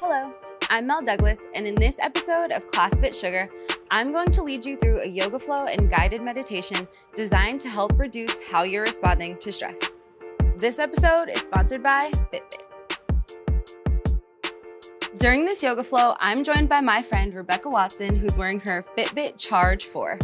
Hello, I'm Mel Douglas, and in this episode of ClassFit Sugar, I'm going to lead you through a yoga flow and guided meditation designed to help reduce how you're responding to stress. This episode is sponsored by Fitbit. During this yoga flow, I'm joined by my friend Rebecca Watson, who's wearing her Fitbit Charge 4.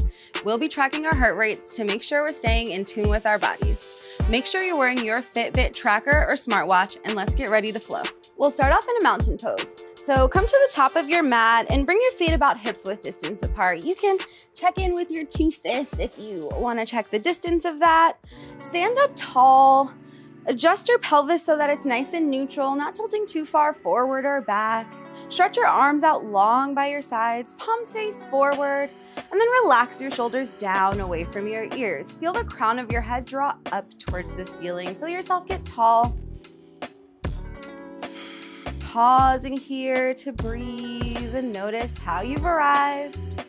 We'll be tracking our heart rates to make sure we're staying in tune with our bodies. Make sure you're wearing your Fitbit tracker or smartwatch, and let's get ready to flow. We'll start off in a mountain pose. So come to the top of your mat and bring your feet about hips width distance apart. You can check in with your two fists if you want to check the distance of that. Stand up tall. Adjust your pelvis so that it's nice and neutral, not tilting too far forward or back. Stretch your arms out long by your sides, palms face forward, and then relax your shoulders down away from your ears. Feel the crown of your head draw up towards the ceiling. Feel yourself get tall. Pausing here to breathe and notice how you've arrived.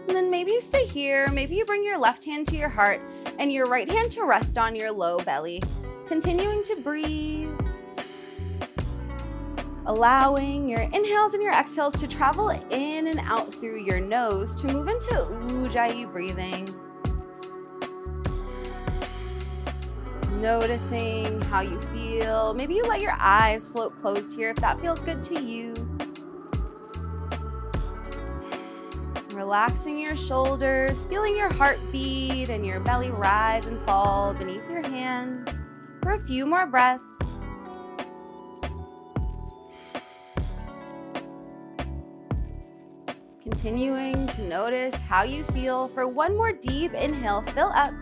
And then maybe you stay here, maybe you bring your left hand to your heart and your right hand to rest on your low belly. Continuing to breathe. Allowing your inhales and your exhales to travel in and out through your nose to move into Ujjayi breathing. Noticing how you feel. Maybe you let your eyes float closed here if that feels good to you. Relaxing your shoulders, feeling your heartbeat and your belly rise and fall beneath your hands for a few more breaths. Continuing to notice how you feel for one more deep inhale, fill up.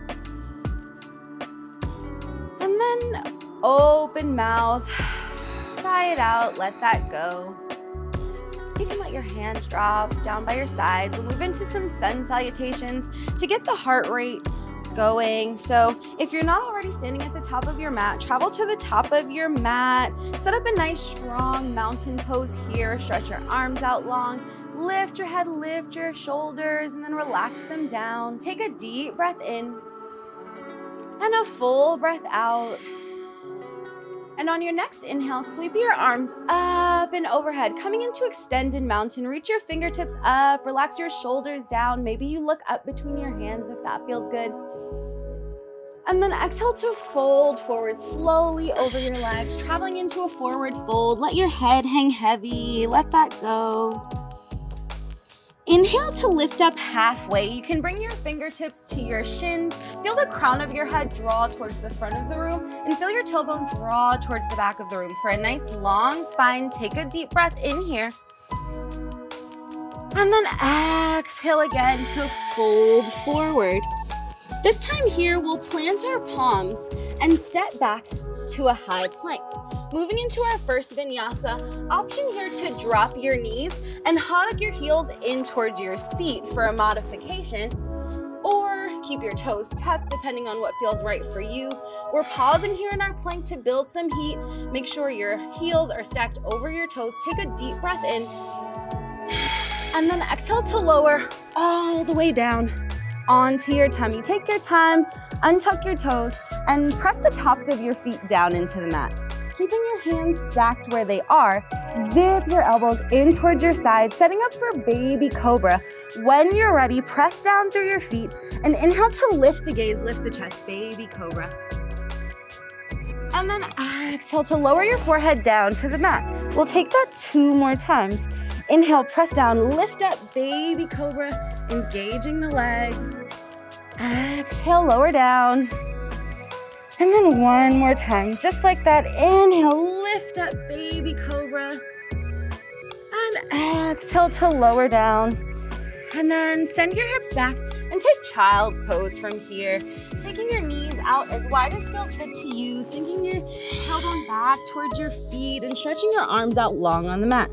And then open mouth, sigh it out, let that go. You can let your hands drop down by your sides and move into some sun salutations to get the heart rate going. So if you're not already standing at the top of your mat, travel to the top of your mat, set up a nice strong mountain pose here, stretch your arms out long, lift your head, lift your shoulders, and then relax them down. Take a deep breath in and a full breath out. And on your next inhale, sweep your arms up and overhead, coming into extended mountain. Reach your fingertips up, relax your shoulders down. Maybe you look up between your hands if that feels good. And then exhale to fold forward slowly over your legs, traveling into a forward fold. Let your head hang heavy, let that go. Inhale to lift up halfway. You can bring your fingertips to your shins. Feel the crown of your head draw towards the front of the room and feel your tailbone draw towards the back of the room. For a nice long spine, take a deep breath in here. And then exhale again to fold forward. This time here, we'll plant our palms and step back to a high plank. Moving into our first vinyasa, option here to drop your knees and hug your heels in towards your seat for a modification, or keep your toes tucked depending on what feels right for you. We're pausing here in our plank to build some heat. Make sure your heels are stacked over your toes. Take a deep breath in, and then exhale to lower all the way down onto your tummy. Take your time, untuck your toes, and press the tops of your feet down into the mat. Keeping your hands stacked where they are, zip your elbows in towards your sides, setting up for baby cobra. When you're ready, press down through your feet and inhale to lift the gaze, lift the chest, baby cobra. And then exhale to lower your forehead down to the mat. We'll take that 2 more times. Inhale, press down, lift up, baby cobra, engaging the legs. Exhale, lower down. And then 1 more time, just like that. Inhale, lift up, baby cobra. And exhale to lower down. And then send your hips back and take child's pose from here. Taking your knees out as wide as feels good to you, sinking your tailbone back towards your feet and stretching your arms out long on the mat.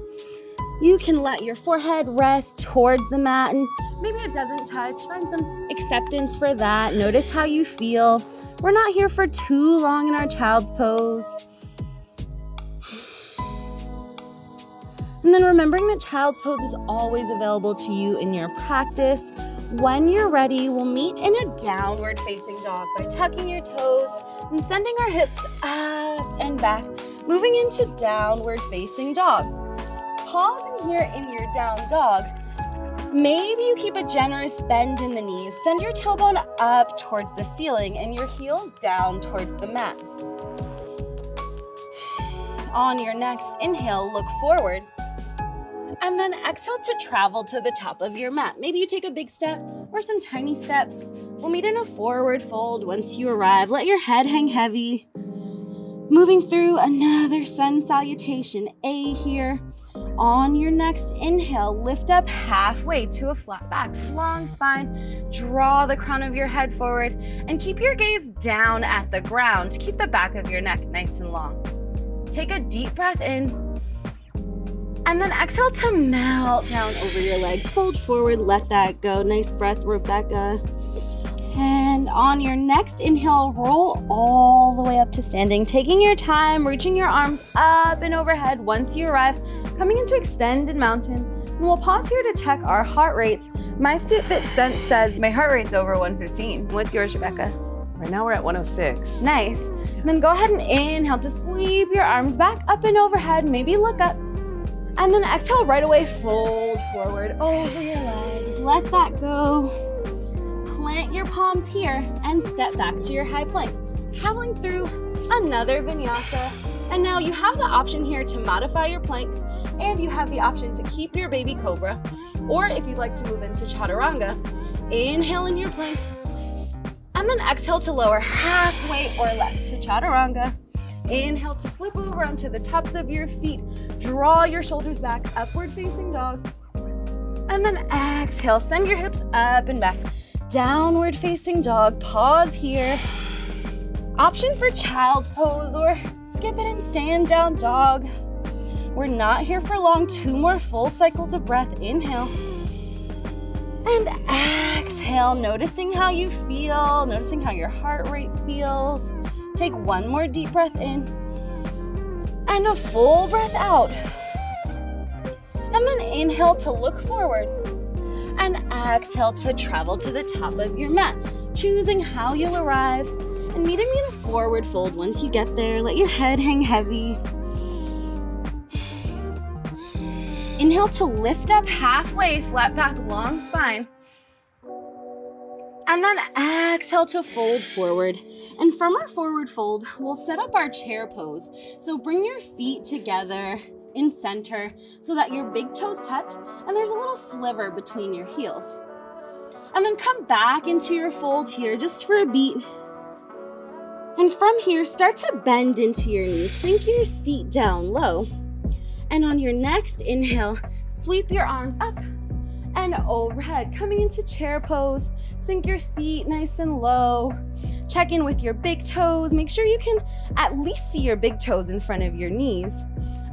You can let your forehead rest towards the mat and maybe it doesn't touch. Find some acceptance for that. Notice how you feel. We're not here for too long in our child's pose. And then remembering that child's pose is always available to you in your practice. When you're ready, we'll meet in a downward facing dog by tucking your toes, And sending our hips up and back, moving into downward facing dog. Pausing here in your down dog. Maybe you keep a generous bend in the knees. Send your tailbone up towards the ceiling and your heels down towards the mat. On your next inhale, look forward. And then exhale to travel to the top of your mat. Maybe you take a big step or some tiny steps. We'll meet in a forward fold once you arrive. Let your head hang heavy. Moving through another sun salutation, A here. On your next inhale, lift up halfway to a flat back, long spine. Draw the crown of your head forward and keep your gaze down at the ground to keep the back of your neck nice and long. Take a deep breath in and then exhale to melt down over your legs. Fold forward, let that go. Nice breath, Rebecca. And on your next inhale, roll all the way up to standing, taking your time, reaching your arms up and overhead once you arrive, coming into extended mountain. And we'll pause here to check our heart rates. My Fitbit sense says my heart rate's over 115. What's yours, Rebecca? Right now we're at 106. Nice. And then go ahead and inhale to sweep your arms back up and overhead, maybe look up. And then exhale right away, fold forward over your legs. Let that go. Plant your palms here and step back to your high plank. Traveling through another vinyasa. And now you have the option here to modify your plank, and you have the option to keep your baby cobra, or if you'd like to move into chaturanga, inhale in your plank, and then exhale to lower halfway or less to chaturanga. Inhale to flip over onto the tops of your feet. Draw your shoulders back, upward facing dog. And then exhale, send your hips up and back. Downward facing dog, pause here. Option for child's pose or skip it and stand down dog. We're not here for long, 2 more full cycles of breath. Inhale and exhale, noticing how you feel, noticing how your heart rate feels. Take 1 more deep breath in and a full breath out. And then inhale to look forward. And exhale to travel to the top of your mat, choosing how you'll arrive. And meet me in a forward fold once you get there. Let your head hang heavy. Inhale to lift up halfway, flat back, long spine. And then exhale to fold forward. And from our forward fold, we'll set up our chair pose. So bring your feet together in center so that your big toes touch and there's a little sliver between your heels. And then come back into your fold here just for a beat. And from here, start to bend into your knees. Sink your seat down low. And on your next inhale, sweep your arms up and overhead, coming into chair pose. Sink your seat nice and low. Check in with your big toes. Make sure you can at least see your big toes in front of your knees.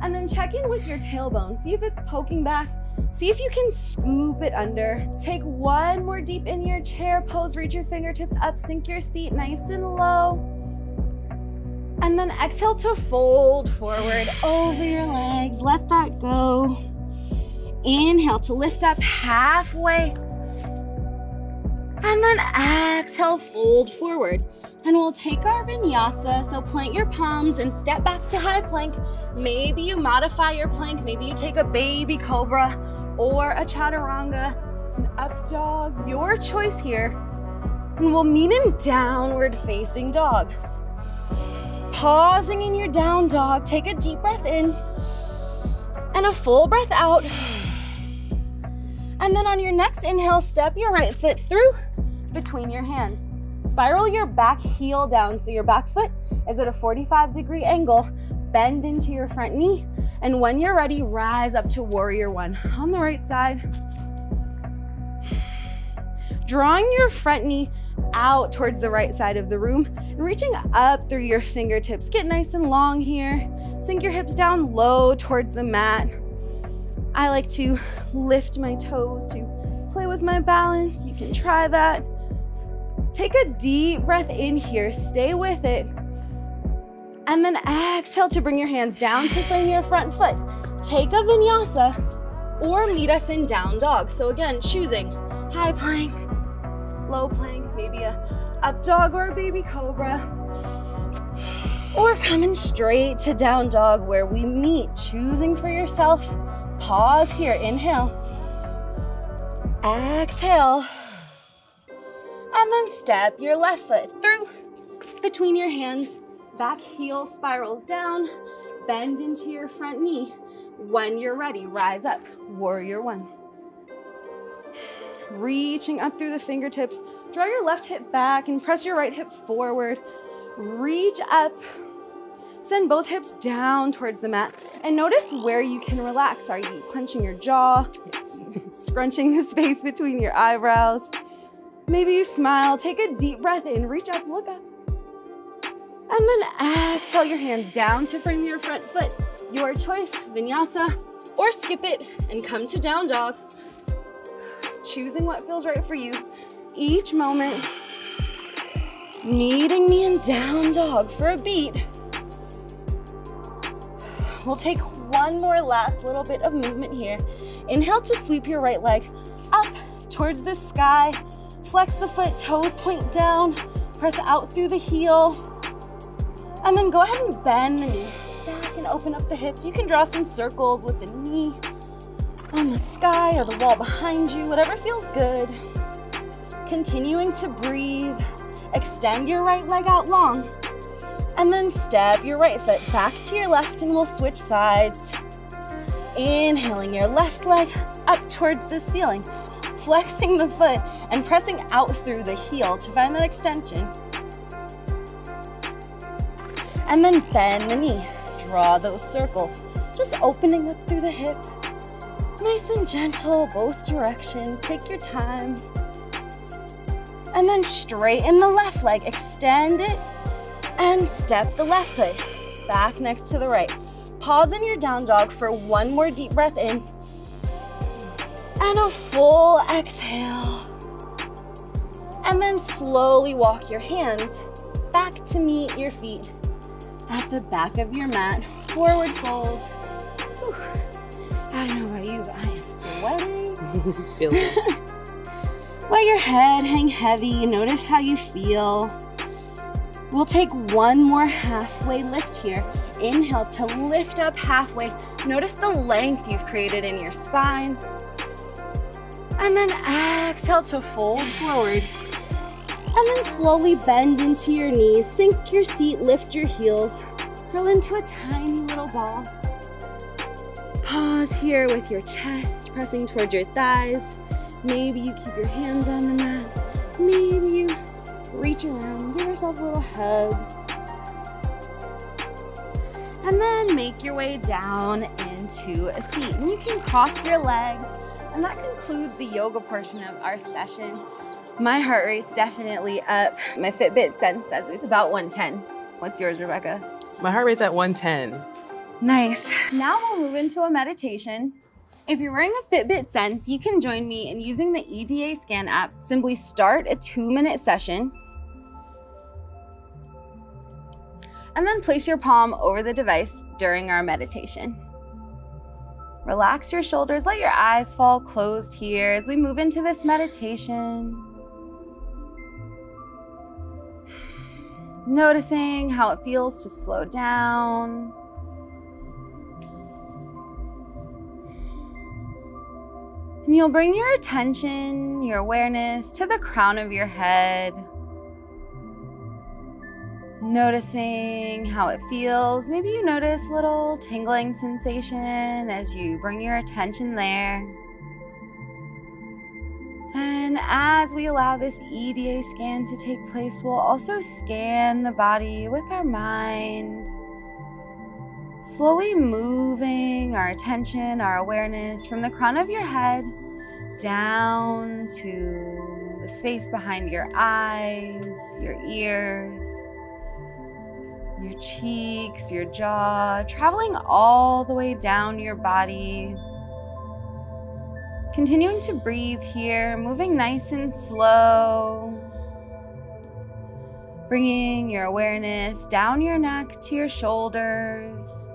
And then check in with your tailbone. See if it's poking back. See if you can scoop it under. Take 1 more deep in your chair pose. Reach your fingertips up. Sink your seat nice and low. And then exhale to fold forward over your legs. Let that go. Inhale to lift up halfway. And then exhale, fold forward. And we'll take our vinyasa, so plant your palms and step back to high plank. Maybe you modify your plank. Maybe you take a baby cobra or a chaturanga, an up dog, your choice here. And we'll meet in downward facing dog. Pausing in your down dog, take a deep breath in and a full breath out. And then on your next inhale, step your right foot through between your hands. Spiral your back heel down so your back foot is at a 45-degree angle. Bend into your front knee. And when you're ready, rise up to warrior one on the right side. Drawing your front knee out towards the right side of the room and reaching up through your fingertips. Get nice and long here. Sink your hips down low towards the mat. I like to lift my toes to play with my balance. You can try that. Take a deep breath in here. Stay with it. And then exhale to bring your hands down to frame your front foot. Take a vinyasa or meet us in down dog. So again, choosing high plank, low plank, maybe a up dog or a baby cobra. or coming straight to down dog where we meet, choosing for yourself. Pause here, inhale, exhale, and then step your left foot through between your hands, back heel spirals down, bend into your front knee. When you're ready, rise up, warrior one. Reaching up through the fingertips, draw your left hip back and press your right hip forward. Reach up, send both hips down towards the mat, and notice where you can relax. Are you clenching your jaw? Yes. Scrunching the space between your eyebrows? Maybe you smile, take a deep breath in, reach up, look up. And then exhale your hands down to frame your front foot. Your choice, vinyasa, or skip it and come to down dog. Choosing what feels right for you. Each moment, meeting me in down dog for a beat. We'll take one more last little bit of movement here. Inhale to sweep your right leg up towards the sky. Flex the foot, toes point down. Press out through the heel. And then go ahead and bend the knee. Stack and open up the hips. You can draw some circles with the knee on the sky or the wall behind you, whatever feels good. Continuing to breathe. Extend your right leg out long. And then step your right foot back to your left and we'll switch sides. Inhaling your left leg up towards the ceiling. Flexing the foot and pressing out through the heel to find that extension. And then bend the knee. Draw those circles. Just opening up through the hip. Nice and gentle, both directions. Take your time. And then straighten the left leg. Extend it. And step the left foot back next to the right. Pause in your down dog for one more deep breath in. And a full exhale. And then slowly walk your hands back to meet your feet at the back of your mat. Forward fold. Whew. I don't know about you, but I am sweating. Feel it. Let your head hang heavy. Notice how you feel. We'll take one more halfway lift here. Inhale to lift up halfway. Notice the length you've created in your spine. And then exhale to fold forward. And then slowly bend into your knees. Sink your seat, lift your heels. Curl into a tiny little ball. Pause here with your chest pressing towards your thighs. Maybe you keep your hands on the mat. Maybe you reach around, give yourself a little hug. And then make your way down into a seat. And you can cross your legs. And that concludes the yoga portion of our session. My heart rate's definitely up. My Fitbit sense says it's about 110. What's yours, Rebecca? My heart rate's at 110. Nice. Now we'll move into a meditation. If you're wearing a Fitbit Sense, you can join me in using the EDA Scan app. Simply start a 2-minute session. And then place your palm over the device during our meditation. Relax your shoulders, let your eyes fall closed here as we move into this meditation. Noticing how it feels to slow down. And you'll bring your attention, your awareness to the crown of your head. Noticing how it feels. Maybe you notice a little tingling sensation as you bring your attention there. And as we allow this EDA scan to take place, we'll also scan the body with our mind. Slowly moving our attention, our awareness from the crown of your head down to the space behind your eyes, your ears, your cheeks, your jaw, traveling all the way down your body. Continuing to breathe here, moving nice and slow. Bringing your awareness down your neck to your shoulders.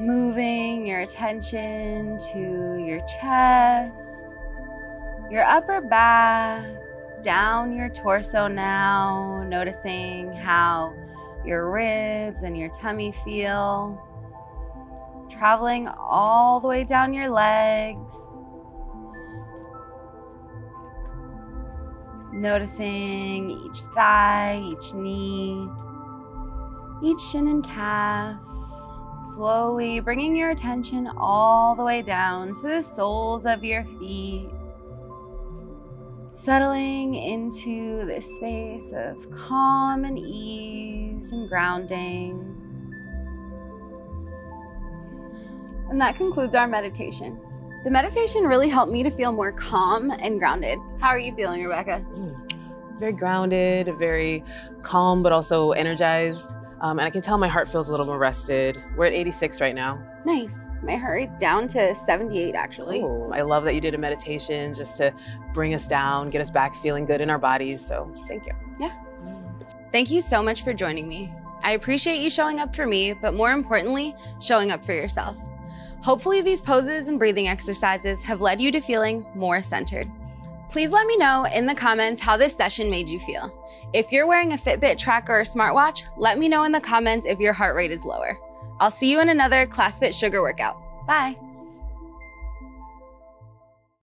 Moving your attention to your chest, your upper back, down your torso now, noticing how your ribs and your tummy feel. Traveling all the way down your legs. Noticing each thigh, each knee, each shin and calf. Slowly bringing your attention all the way down to the soles of your feet. Settling into this space of calm and ease and grounding. And that concludes our meditation. The meditation really helped me to feel more calm and grounded. How are you feeling, Rebecca? Very grounded, very calm, but also energized. And I can tell my heart feels a little more rested. We're at 86 right now. Nice. My heart rate's down to 78, actually. Oh, I love that you did a meditation just to bring us down, get us back feeling good in our bodies. So thank you. Yeah. Thank you so much for joining me. I appreciate you showing up for me, but more importantly, showing up for yourself. Hopefully these poses and breathing exercises have led you to feeling more centered. Please let me know in the comments how this session made you feel. If you're wearing a Fitbit tracker or smartwatch, let me know in the comments if your heart rate is lower. I'll see you in another ClassFit Sugar workout. Bye.